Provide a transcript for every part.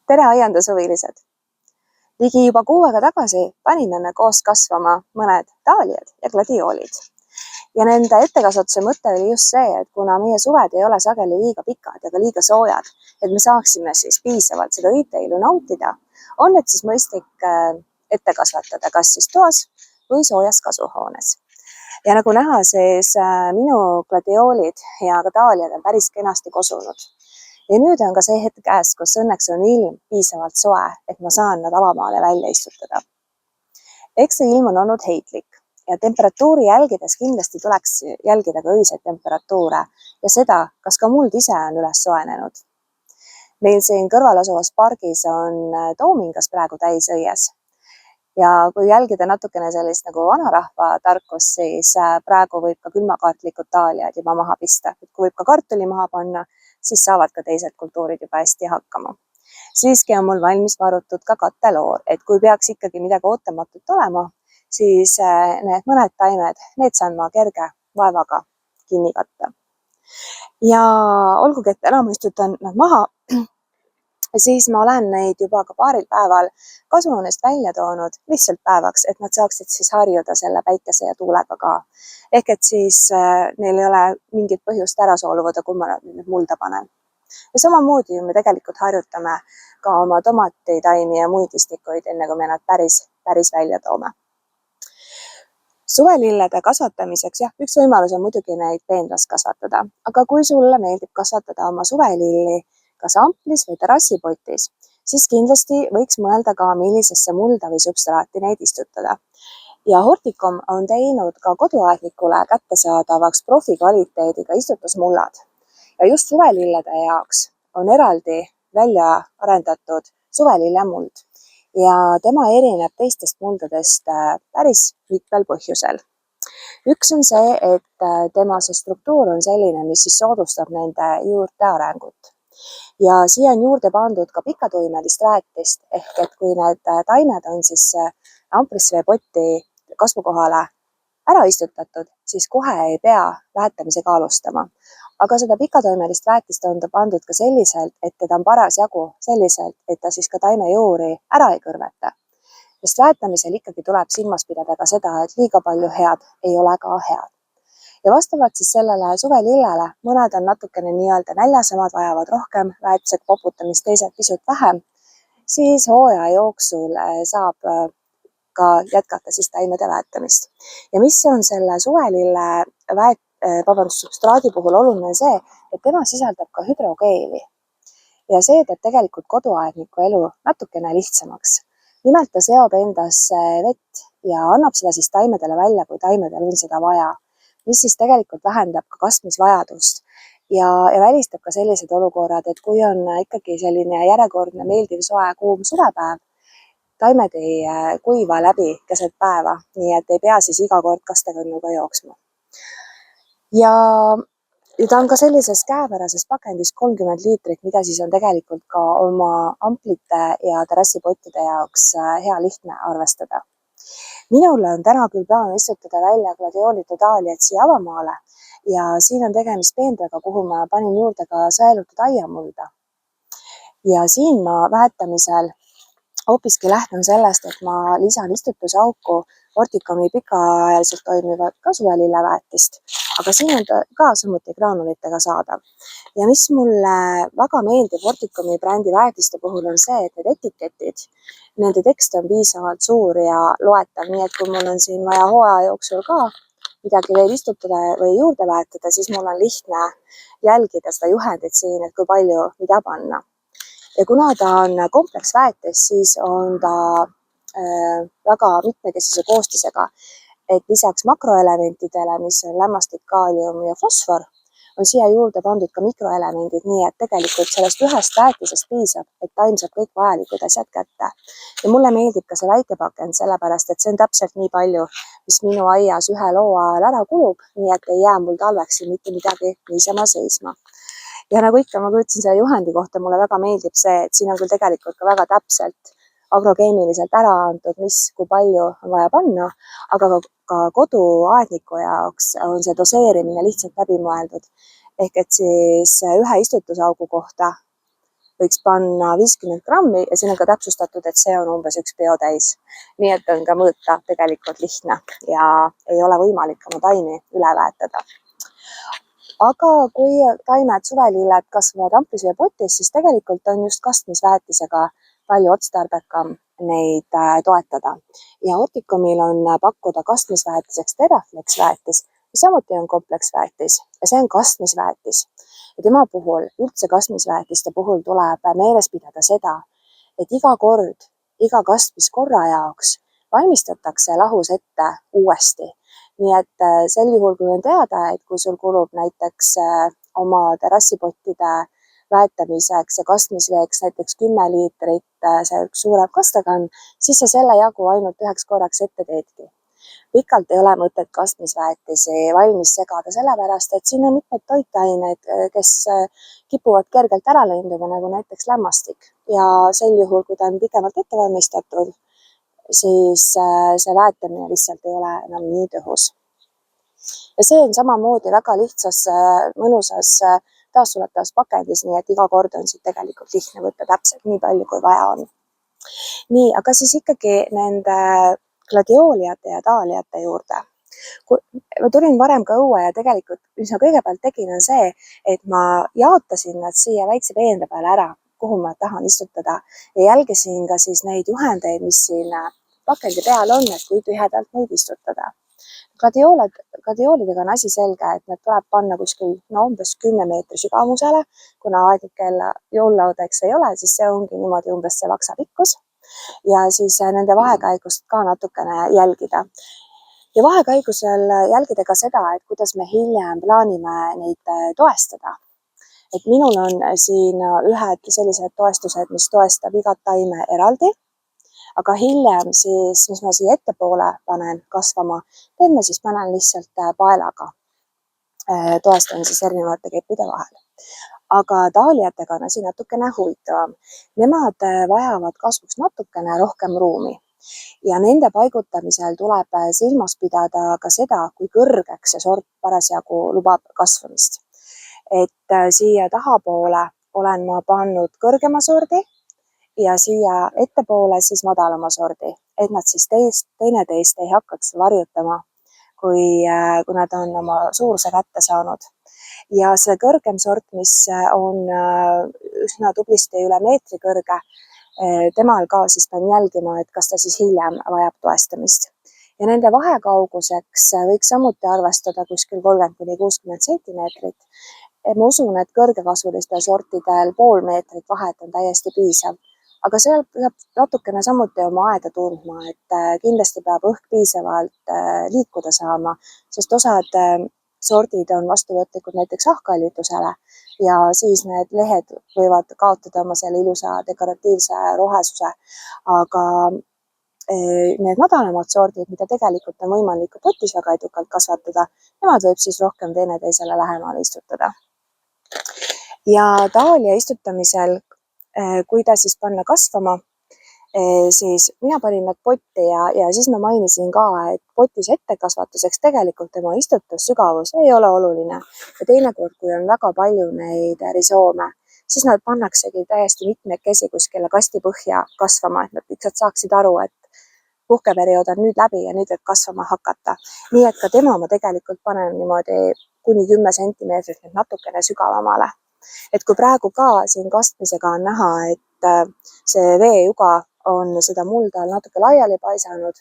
Tere aiandushuvilised! Ligi juba kuu aega tagasi panime me koos kasvama mõned daaliad ja gladioolid. Ja nende ettekasvatuse mõte oli just see, et kuna meie suved ei ole sageli liiga pikad ja ka liiga soojad, et me saaksime siis piisavalt seda õiteilu nautida, on need siis mõistlik ette kasvatada kas siis toas või soojas kasvuhoones. Ja nagu näha, siis minu gladioolid ja ka daaliad on päris kenasti kosunud. Ja nüüd on ka see hetk käes, kus õnneks on ilm piisavalt soe, et ma saan nad avamaale välja istutada. Eks see ilm on olnud heitlik ja temperatuuri jälgides kindlasti tuleks jälgida ka öiseid temperatuure ja seda, kas ka muld ise on üles soenenud. Meil siin kõrval asuvas pargis on toomingas praegu täis õies. Ja kui jälgida natukene sellist nagu vanarahva tarkust, siis praegu võib ka külmakaartlikud daaliad juba maha pista. Kui võib ka kartuli maha panna, siis saavad ka teised kultuurid juba hästi hakkama. Siiski on mul valmis varutud ka katteloor, et kui peaks ikkagi midagi ootamatut olema, siis need mõned taimed, need saan ma kerge vaevaga kinni katta. Ja olgugi, et enam istutan nad maha, siis ma olen neid juba ka paaril päeval kasvuhoonest välja toonud lihtsalt päevaks, et nad saaksid siis harjuda selle päikese ja tuulega ka. Ehk et siis neil ei ole mingit põhjust ära sooluvuda, kui ma nüüd mulda panen. Ja samamoodi me tegelikult harjutame ka oma tomatitaimi ja muid istikuid, enne kui me nad päris välja toome. Suvelillede kasvatamiseks, jah, üks võimalus on muidugi neid peenras kasvatada, aga kui sulle meeldib kasvatada oma suvelilli kas amplis või terrassipotis, siis kindlasti võiks mõelda ka, millisesse mulda või substraati neid istutada. Ja Horticom on teinud ka koduaednikule kättesaadavaks profikvaliteediga istutusmullad. Ja just suvelillede jaoks on eraldi välja arendatud suvelillemuld ja tema erineb teistest muldadest päris mitmel põhjusel. Üks on see, et tema see struktuur on selline, mis siis soodustab nende juurte arengut. Ja siia on juurde pandud ka pikatuimelist väetist, ehk et kui need taimed on siis amprisse või potti kasvukohale ära istutatud, siis kohe ei pea väetamisega alustama. Aga seda pikatoimelist väetist on ta pandud ka selliselt, et teda on parasjagu selliselt, et ta siis ka taime juuri ära ei kõrveta. Sest väetamisel ikkagi tuleb silmas pidada ka seda, et liiga palju head ei ole ka head. Ja vastavalt siis sellele suvelillele, mõned on natukene nii-öelda näljasemad, vajavad rohkem väetusega poputamist, teised pisut vähem, siis hooaja jooksul saab ka jätkata siis taimede väetamist. Ja mis on selle suvelille substraadi puhul oluline see, et tema sisaldab ka hüdrogeeli. Ja see teeb tegelikult koduaedniku elu natukene lihtsamaks. Nimelt ta seob endasse vett ja annab seda siis taimedele välja, kui taimedel on seda vaja, mis siis tegelikult vähendab ka kasvamisvajadust ja välistab ka sellised olukorrad, et kui on ikkagi selline järjekordne meeldiv soe kuum suvepäev, taimed ei kuiva läbi keset päeva, nii et ei pea siis iga kord kastekõnnuga jooksma. Ja ta on ka sellises käepärases pakendis 30 liitrit, mida siis on tegelikult ka oma amplite ja terrassipottide jaoks hea lihtne arvestada. Minul on täna küll plaan istutada välja gladioolide daaliad siia avamaale ja siin on tegemist peenraga, kuhu ma panin juurde ka säelutud aiamulda. Ja siin ma väetamisel hoopiski lähtun sellest, et ma lisan istutusauku Horticomi pikaajaliselt toimivat kasvuvelilleväetist, aga siin on ka samuti graanulitega saadav. Ja mis mulle väga meeldib Horticomi brändi väetiste puhul on see, et need etiketid, nende tekst on piisavalt suur ja loetav, nii et kui mul on siin vaja hooaja jooksul ka midagi veel istutada või juurde väetada, siis mul on lihtne jälgida seda juhendit siin, et kui palju mida panna. Ja kuna ta on kompleksväetis, siis on ta väga mitmekesise koostisega, et lisaks makroelementidele, mis on lämmastik, kaalium ja fosfor, on siia juurde pandud ka mikroelemendid, nii et tegelikult sellest ühest väetisest piisab, et taim saab kõik vajalikud asjad kätte. Ja mulle meeldib ka see väike pakend, sellepärast et see on täpselt nii palju, mis minu aias ühe loo ajal ära kulub, nii et ei jää mul talveks mitte midagi niisama seisma. Ja nagu ikka, ma kujutasin selle juhendi kohta, mulle väga meeldib see, et siin on küll tegelikult ka väga täpselt agrokeemiliselt ära antud, mis kui palju on vaja panna, aga ka koduaedniku jaoks on see doseerimine lihtsalt läbi mõeldud. Ehk et siis ühe istutusaugu kohta võiks panna 50 grammi ja siin on ka täpsustatud, et see on umbes 1 biotäis. Nii et on ka mõõta tegelikult lihtne ja ei ole võimalik oma taimi üle väetada. Aga kui taimed suvelilled kasvavad amplisveepotis, siis tegelikult on just kastmisväetisega palju otstarbekam neid toetada. Ja Orticomil on pakkuda kastmisväetiseks Terraflex väetis, mis samuti on kompleksväetis ja see on kastmisväetis. Ja tema puhul, üldse kastmisväetiste puhul tuleb meeles pidada seda, et iga kord, iga kastmiskorra jaoks valmistatakse lahus ette uuesti. Nii et sel juhul, kui on teada, et kui sul kulub näiteks oma terrassipottide väetamiseks ja kastmisveeks näiteks 10 liitrit, see üks suurem kastekann, siis sa selle jagu ainult üheks korraks ette teedki. Pikalt ei ole mõtet kastmisväetisi valmis segada, sellepärast et siin on mitmed toitained, kes kipuvad kergelt ära lenduma, nagu näiteks lämmastik. Ja sel juhul, kui ta on pikemalt ette valmistatud, siis see väetamine lihtsalt ei ole enam nii tõhus. Ja see on samamoodi väga lihtsas, mõnusas taassulatavas pakendis, nii et iga kord on siit tegelikult lihtne võtta täpselt nii palju, kui vaja on. Nii, aga siis ikkagi nende gladioliate ja daaliate juurde. Ma tulin varem ka õue ja tegelikult, mis ma kõigepealt tegin, on see, et ma jaotasin nad siia väikse peende peale ära, kuhu ma tahan istutada ja jälgisin ka siis neid juhendeid, mis siin pakendi peal on, et kui tühedalt neid istutada. Gladioolidega on asi selge, et need tuleb panna kuskil umbes 10 meetri sügavusele, kuna aednikella joollaudeks ei ole, siis see ongi niimoodi umbes see vaksa pikkus ja siis nende vahekäigust ka natukene jälgida. Ja vahekäigusel jälgida ka seda, et kuidas me hiljem plaanime neid toestada. Et minul on siin ühed sellised toestused, mis toestab igat taime eraldi, aga hiljem siis, mis ma siia ettepoole panen kasvama, ma siis panen lihtsalt paelaga. Toestan siis erinevate keppide vahel. Aga daaliatega on asi natukene huvitavam. Nemad vajavad kasvuks natukene rohkem ruumi. Ja nende paigutamisel tuleb silmas pidada ka seda, kui kõrgeks see sort parasjagu lubab kasvamist. Et siia tahapoole olen ma pannud kõrgema sordi ja siia ettepoole siis madalama sordi, et nad siis teineteist ei hakkaks varjutama, kui nad on oma suuruse kätte saanud. Ja see kõrgem sort, mis on üsna tublisti üle meetri kõrge, temal ka siis pean jälgima, et kas ta siis hiljem vajab toestamist. Ja nende vahekauguseks võiks samuti arvestada kuskil 30–60 sentimeetrit. Ma usun, et kõrgekasvulistel sortidel pool meetrit vahet on täiesti piisav. Aga seal peab natukene samuti oma aeda tundma, et kindlasti peab õhk piisavalt liikuda saama, sest osad sordid on vastuvõtlikud näiteks ahkhallitusele ja siis need lehed võivad kaotada oma selle ilusa dekoratiivse rohesuse, aga need madalamad sordid, mida tegelikult on võimalik potis väga edukalt kasvatada, nemad võib siis rohkem teineteisele lähemale istutada. Ja daalia istutamisel, kui ta siis panna kasvama, siis mina panin nad potti ja siis ma mainisin ka, et potis ettekasvatuseks tegelikult tema istutussügavus ei ole oluline. Ja teinekord, kui on väga palju neid risoome, siis nad pannaksegi täiesti mitmekesi kuskile kasti põhja kasvama, et nad lihtsalt saaksid aru, et puhkeperiood on nüüd läbi ja nüüd võib kasvama hakata. Nii et ka tema ma tegelikult panen niimoodi kuni 10 sentimeetrit nüüd natukene sügavamale. Et kui praegu ka siin kastmisega on näha, et see veejuga on seda mulda natuke laiali paisanud,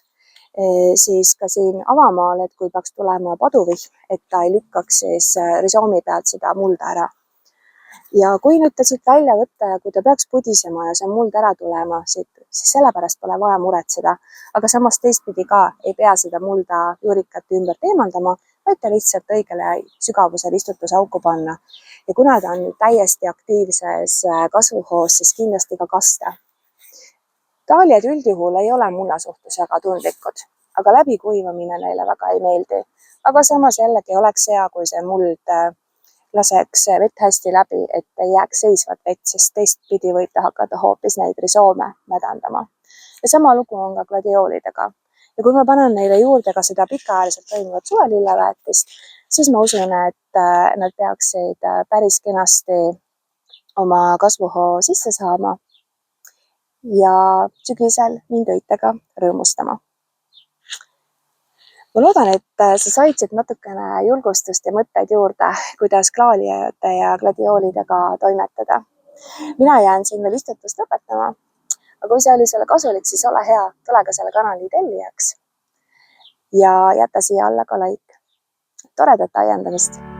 siis ka siin avamaal, et kui peaks tulema paduvihm, et ta ei lükkaks siis risoomi pealt seda mulda ära. Ja kui nüüd ta siit välja võtta ja kui ta peaks pudisema ja see muld ära tulema, siis sellepärast pole vaja muretseda. Aga samas teistpidi ka ei pea seda mulda juurikate ümber eemaldama, vaid ta lihtsalt õigele sügavusel istutusauku panna. Ja kuna ta on täiesti aktiivses kasvuhoos, siis kindlasti ka kaste. Daaliad üldjuhul ei ole mulla suhtes väga tundlikud, aga läbikuivamine neile väga ei meeldi. Aga samas jällegi oleks hea, kui see muld laseks vett hästi läbi, et ei jääks seisvat vett, sest teistpidi võib ta hakata hoopis neid risoome mädandama. Ja sama lugu on ka gladioolidega. Ja kui ma panen neile juurde ka seda pikaajaliselt toimivat suvelilleväetist, siis ma usun, et nad peaksid päris kenasti oma kasvuhoo sisse saama ja sügisel mind õitega rõõmustama. Ma loodan, et sa said siit natukene julgustust ja mõtteid juurde, kuidas klaaliade ja gladioolidega toimetada. Mina jään siin veel istutust lõpetama, aga kui see oli sulle kasulik, siis ole hea, tule ka selle kanali tellijaks ja jäta siia alla ka like. Toredat aiandamist!